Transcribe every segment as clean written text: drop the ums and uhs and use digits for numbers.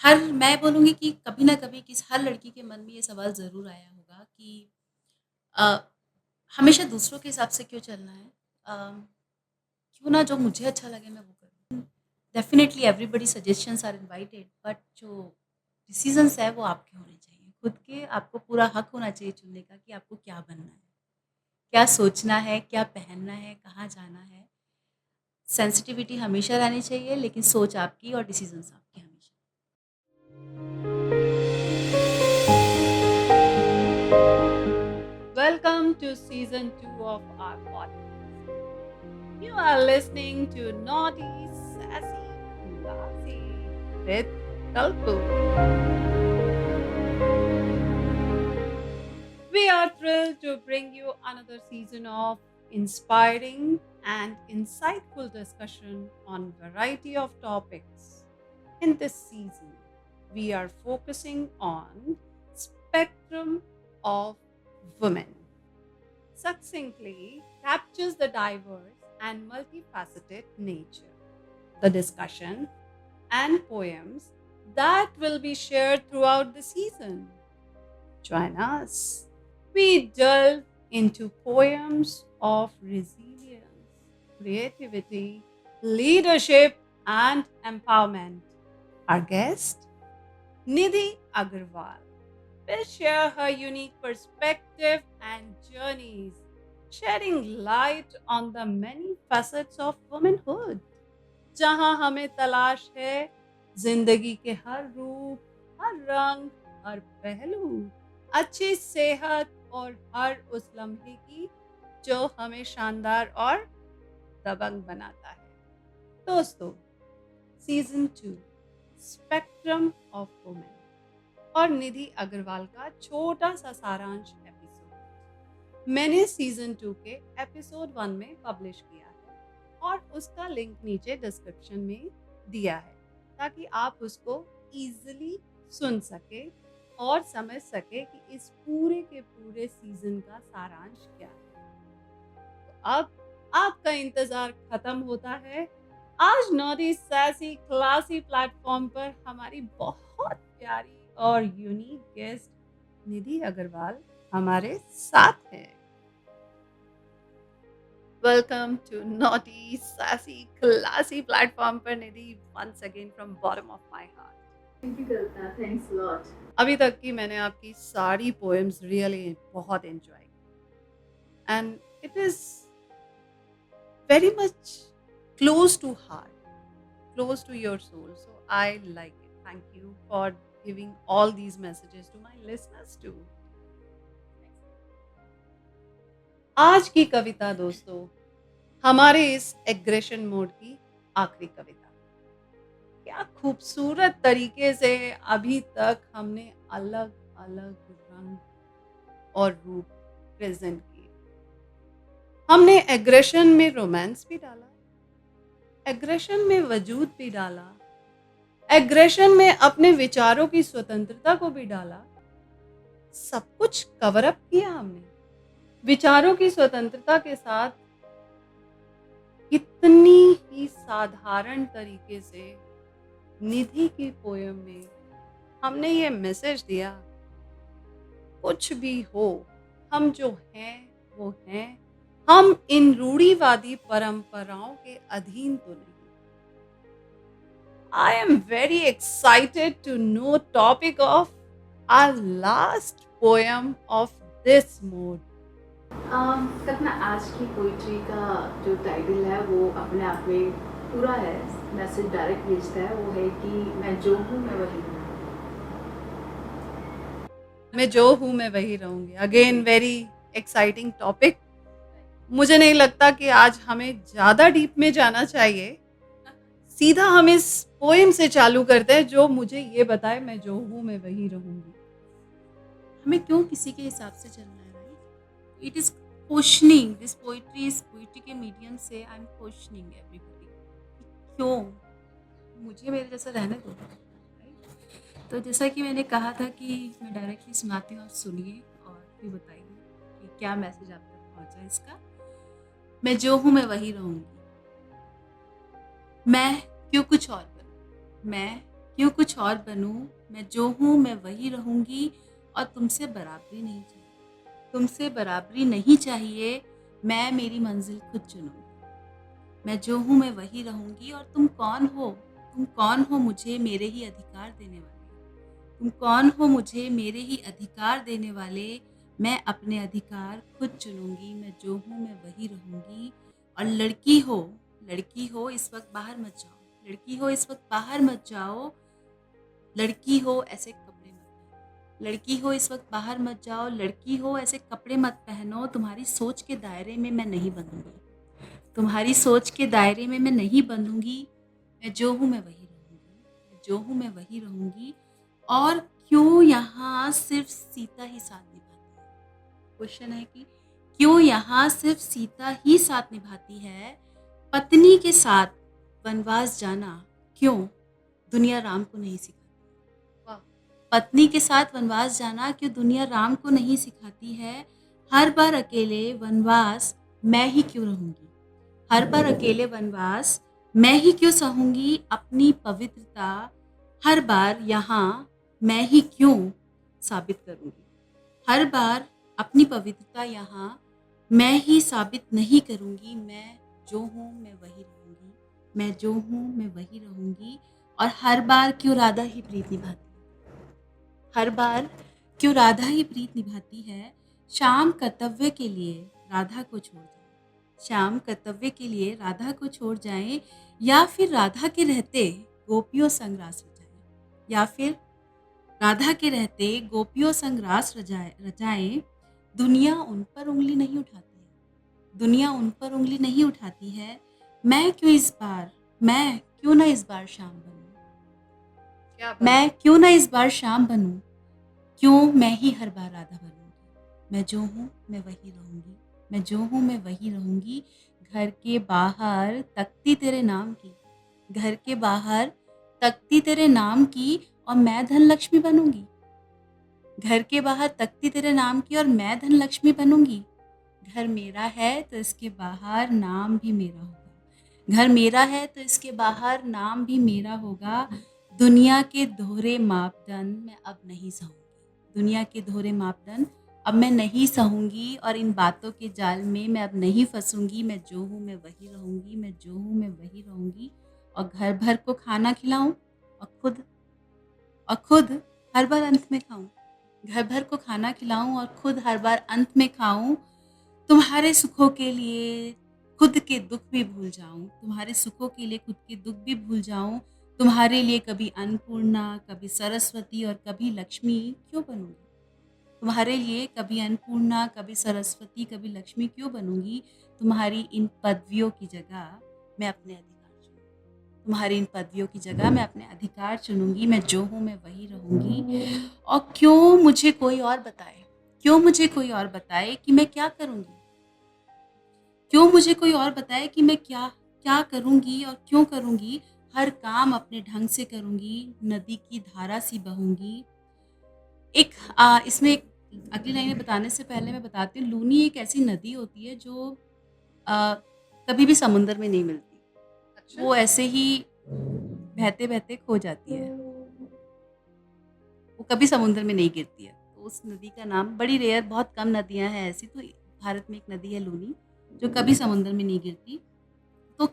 मैं बोलूँगी कि कभी न कभी हर लड़की के मन में ये सवाल ज़रूर आया होगा कि अ, हमेशा दूसरों के हिसाब से क्यों चलना है? क्यों ना जो मुझे अच्छा लगे मैं वो करूँ। Definitely everybody suggestions are invited but जो डिसीज़न्स है वो आपके होने चाहिए। खुद के आपको पूरा हक होना चाहिए चुनने का कि आपको क्या बनना है, क्या सोचना है, क्या पहनना है, कहाँ जाना है। सेंसिटिविटी हमेशा रहनी चाहिए लेकिन सोच आपकी और डिसीज़न्स आपके हमेशा। Welcome to season 2 of our podcast. You are listening to Naughty, Sassy, Classy with Kalpu. We are thrilled to bring you another season of inspiring and insightful discussion on variety of topics. In this season, we are focusing on spectrum of women succinctly captures the diverse and multifaceted nature. The discussion and poems that will be shared throughout the season. Join us. We delve into poems of resilience, creativity, leadership, and empowerment. Our guest, Nidhi Agarwal, will share her unique perspective and journeys, shedding light on the many facets of womanhood. जहां हमें तलाश है जिंदगी के हर रूप, हर रंग, हर पहलू, अच्छी सेहत और हर उस लम्हे की जो हमें शानदार और दबंग बनाता है। दोस्तों, सीजन 2 स्पेक्ट्रम ऑफ वुमेन और निधि अग्रवाल का छोटा सा सारांश एपिसोड मैंने सीजन 2 के एपिसोड 1 में पब्लिश किया है और उसका लिंक नीचे डिस्क्रिप्शन में दिया है ताकि आप उसको इजीली सुन सके और समझ सके कि इस पूरे के पूरे सीजन का सारांश क्या है। तो अब आपका इंतजार खत्म होता है। आज नॉटी सैसी क्लासी प्लेटफॉर्म पर हमारी बहुत प्यारी और यूनिक गेस्ट निधि अग्रवाल हमारे साथ है। Welcome to naughty sassy classy platform पर Nidhi, once again from bottom of my heart. Thank you Kavita, thanks lot. अभी तक की मैंने आपकी सारी पोएम्स रियली बहुत एंजॉय की and it is very much close to heart, close to your soul. So I like it. Thank you for giving all these messages to my listeners too. आज की कविता दोस्तों हमारे इस एग्रेशन मोड की आखिरी कविता। क्या खूबसूरत तरीके से अभी तक हमने अलग अलग रंग और रूप प्रेजेंट किए। हमने एग्रेशन में रोमांस भी डाला, एग्रेशन में वजूद भी डाला, एग्रेशन में अपने विचारों की स्वतंत्रता को भी डाला। सब कुछ कवर अप किया हमने विचारों की स्वतंत्रता के साथ। इतनी ही साधारण तरीके से निधि की पोयम में हमने ये मैसेज दिया, कुछ भी हो हम जो हैं वो हैं, हम इन रूढ़िवादी परंपराओं के अधीन तो नहीं। I am very excited to know topic of our last poem of this mode. सपना आज की पोइट्री का जो टाइटल है वो अपने आप में पूरा है, मैसेज डायरेक्ट भेजता है। वो है कि मैं जो हूँ मैं वही हूँ। मैं जो हूँ मैं वही रहूंगी। Again very exciting topic. मुझे नहीं लगता कि आज हमें ज़्यादा डीप में जाना चाहिए, सीधा हम इस पोएम से चालू करते हैं जो मुझे ये बताए मैं जो हूँ मैं वही रहूंगी। हमें क्यों किसी के हिसाब से चलना है, right? It is questioning this poetry, इस पोइट्री के मीडियम से आई एम क्वेश्चनिंग एवरीबॉडी क्यों मुझे मेरे जैसा रहने दो, राइट? तो जैसा कि मैंने कहा था कि मैं डायरेक्टली सुनाती हूँ, आप सुनिए और फिर बताइए कि क्या मैसेज आप तक पहुँचा इसका। मैं जो हूँ मैं वही रहूँगी। मैं क्यों कुछ और करूँ, मैं क्यों कुछ और बनूं, मैं जो हूँ मैं वही रहूंगी और तुमसे बराबरी नहीं चाहिए। तुमसे बराबरी नहीं चाहिए, मैं मेरी मंजिल खुद चुनूंगी। मैं जो हूँ मैं वही रहूंगी और तुम कौन हो? तुम कौन हो मुझे मेरे ही अधिकार देने वाले? तुम कौन हो मुझे मेरे ही अधिकार देने वाले? मैं अपने अधिकार खुद चुनूंगी। मैं जो हूँ मैं वही रहूंगी। और लड़की हो इस वक्त बाहर मत जाओ। लड़की हो इस वक्त बाहर मत जाओ। लड़की हो ऐसे कपड़े मत पहनो। लड़की हो इस वक्त बाहर मत जाओ। लड़की हो ऐसे कपड़े मत पहनो। तुम्हारी सोच के दायरे में मैं नहीं बंधूंगी। तुम्हारी सोच के दायरे में मैं नहीं बंधूंगी। मैं जो हूँ मैं वही रहूंगी। मैं जो हूँ मैं वही रहूंगी। और क्यों यहाँ सिर्फ सीता ही साथ निभाती है? क्वेश्चन है कि क्यों यहाँ सिर्फ सीता ही साथ निभाती है? पत्नी के साथ वनवास जाना क्यों दुनिया राम को नहीं सिखाती? वाह। पत्नी के साथ वनवास जाना क्यों दुनिया राम को नहीं सिखाती है? हर बार अकेले वनवास मैं ही क्यों रहूंगी? हर बार अकेले वनवास मैं ही क्यों सहूंगी? अपनी पवित्रता हर बार यहाँ मैं ही क्यों साबित करूंगी? हर बार अपनी पवित्रता यहाँ मैं ही साबित नहीं करूंगी। मैं जो हूँ मैं वही रहूंगी। मैं जो हूँ मैं वही रहूंगी। और हर बार क्यों राधा ही प्रीत निभाती है? हर बार क्यों राधा ही प्रीत निभाती है? शाम कर्तव्य के लिए राधा को छोड़ जाए। शाम कर्तव्य के लिए राधा को छोड़ जाएं, या फिर राधा के रहते गोपियों संग रास रचाएं। या फिर राधा के रहते गोपियों संग रास रचाएं। दुनिया उन पर उंगली नहीं उठाती है। दुनिया उन पर उंगली नहीं उठाती है। मैं क्यों ना इस बार शाम बनूं? क्या बात। मैं क्यों ना इस बार शाम बनूं? क्यों मैं ही हर बार राधा बनूंगी? मैं जो हूँ मैं वही रहूंगी। मैं जो हूँ मैं वही रहूंगी। घर के बाहर तख्ती तेरे नाम की। घर के बाहर तख्ती तेरे नाम की और मैं धन लक्ष्मी बनूंगी। घर के बाहर तख्ती तेरे नाम की और मैं धन लक्ष्मी बनूंगी। घर मेरा है तो इसके बाहर नाम भी मेरा होगा। घर मेरा है तो इसके बाहर नाम भी मेरा होगा। दुनिया के दोहरे मापदंड मैं अब नहीं सहूंगी। दुनिया के दोहरे मापदंड अब मैं नहीं सहूंगी और इन बातों के जाल में मैं अब नहीं फंसूंगी। मैं जो हूँ मैं वही रहूंगी। मैं जो हूँ मैं वही रहूंगी। और घर भर को खाना खिलाऊं और खुद हर बार अंत में खाऊं। घर भर को खाना खिलाऊं और खुद हर बार अंत में खाऊं। तुम्हारे सुखों के लिए खुद के दुख भी भूल जाऊं। तुम्हारे सुखों के लिए खुद के दुख भी भूल जाऊं। तुम्हारे लिए कभी अन्नपूर्णा, कभी सरस्वती और कभी लक्ष्मी क्यों बनूंगी? तुम्हारे लिए कभी अन्नपूर्णा, कभी सरस्वती, कभी लक्ष्मी क्यों बनूंगी? तुम्हारी इन पदवियों की जगह मैं अपने अधिकार चुनूंगी। तुम्हारी इन पदवियों की जगह मैं अपने अधिकार चुनूंगी। मैं जो हूँ मैं वही रहूंगी। और क्यों मुझे कोई और बताए कि मैं क्या करूंगी? क्यों मुझे कोई और बताए कि मैं क्या क्या करूंगी और क्यों करूंगी? हर काम अपने ढंग से करूंगी। नदी की धारा सी बहूंगी। इसमें एक अगली लाइनें बताने से पहले मैं बताती हूँ, लूनी एक ऐसी नदी होती है जो आ, कभी भी समुंदर में नहीं मिलती। अच्छा। वो ऐसे ही बहते बहते खो जाती है। वो कभी समुंदर में नहीं गिरती है। तो उस नदी का नाम, बड़ी रेयर, बहुत कम नदियां हैं ऐसी, तो भारत में एक नदी है लूनी जो कभी समुंदर में नहीं गिरती। तो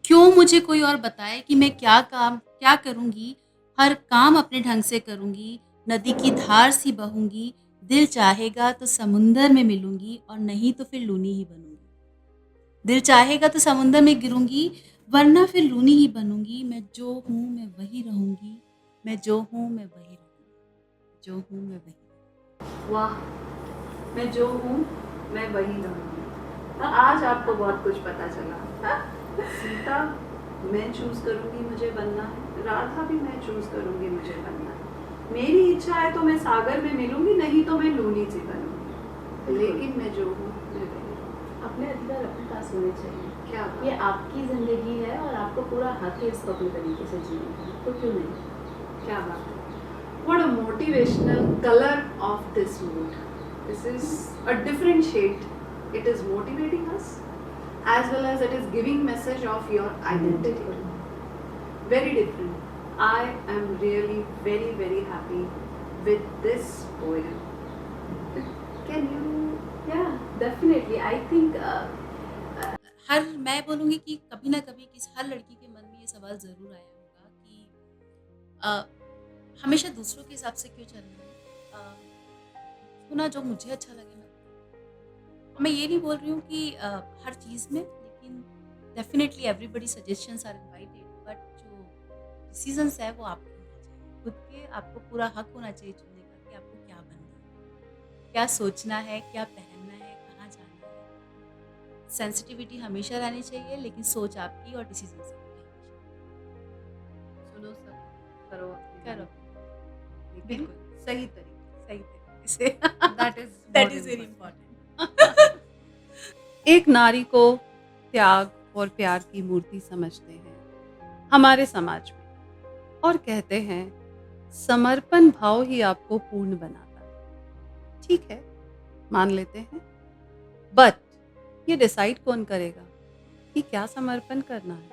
क्यों मुझे कोई और बताए कि मैं क्या करूंगी? हर काम अपने ढंग से करूंगी। नदी की धार सी बहूंगी। दिल चाहेगा तो समुंदर में मिलूंगी और नहीं तो फिर लूनी ही बनूंगी। दिल चाहेगा तो समुंदर में गिरूंगी वरना फिर लूनी ही बनूंगी। मैं जो हूँ मैं वही रहूंगी। मैं जो हूँ मैं वही रहूंगी। जो हूँ मैं वही। वाह। मैं जो हूँ मैं वही रहूँगी। आज आपको बहुत कुछ पता चला। सीता मैं चूज करूँगी मुझे बनना है, राधा भी मैं चूज करूँगी मुझे बनना है। मेरी इच्छा है तो मैं सागर में मिलूंगी, नहीं तो मैं लूनी सी बनूंगी। लेकिन मैं जो हूँ मैं वही रहूँगी। अपने अधिकार अपने पास होने चाहिए। क्या बात। ये आपकी ज़िंदगी है और आपको पूरा हक है इसको अपने तरीके से जीने का, तो क्यों नहीं? क्या बात है। What a motivational color of this mood. This is a different shade. It is motivating us as well as it is giving message of your identity. Very different. I am really very, very happy with this poem. Can you? Yeah, definitely. I think मैं बोलूँगी कि कभी ना कभी हर लड़की के मन में ये सवाल ज़रूर आया होगा कि अ, हमेशा दूसरों के हिसाब से क्यों चलना है? क्यों ना जो मुझे अच्छा लगे मैं और मैं ये नहीं बोल रही हूँ कि हर चीज़ में, लेकिन definitely everybody suggestions are invited, but जो डिसीज़न्स है वो आपके होने चाहिए। खुद के आपको पूरा हक होना चाहिए चुनने का कि आपको क्या बनना है, क्या सोचना है, क्या पहनना है, कहाँ जाना है। सेंसिटिविटी हमेशा रहनी चाहिए, लेकिन सोच आपकी और डिसीज़न्स आपके हमेशा। सुनो सब, करो अपने करो, मन, लेकिन बिल्कुल, सही तरीके सही तरीके से। That is that more is very important. Important. एक नारी को त्याग और प्यार की मूर्ति समझते हैं हमारे समाज में, और कहते हैं समर्पण भाव ही आपको पूर्ण बनाता है। ठीक है, मान लेते हैं, बट ये डिसाइड कौन करेगा कि क्या समर्पण करना है,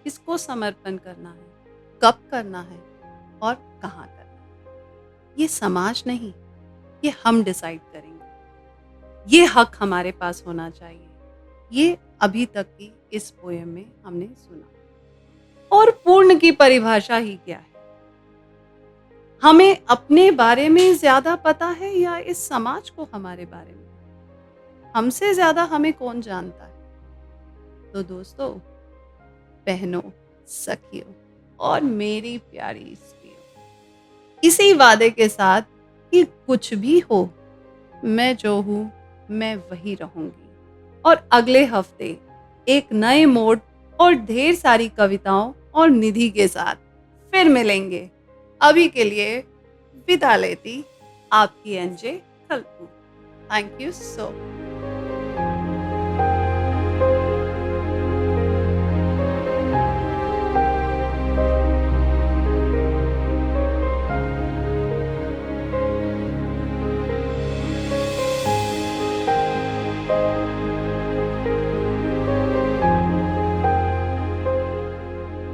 किसको समर्पण करना है, कब करना है और कहाँ करना है? ये समाज नहीं, ये हम डिसाइड करेंगे। ये हक हमारे पास होना चाहिए। ये अभी तक की इस पोएम में हमने सुना। और पूर्ण की परिभाषा ही क्या है? हमें अपने बारे में ज्यादा पता है या इस समाज को हमारे बारे में? हमसे ज्यादा हमें कौन जानता है? तो दोस्तों, बहनों, सखियों और मेरी प्यारी स्त्रियों, इसी वादे के साथ कि कुछ भी हो, मैं जो हूँ मैं वही रहूंगी। और अगले हफ्ते एक नए मोड और ढेर सारी कविताओं और निधि के साथ फिर मिलेंगे। अभी के लिए विदा लेती आपकी एनजे खलकू। Thank you so much.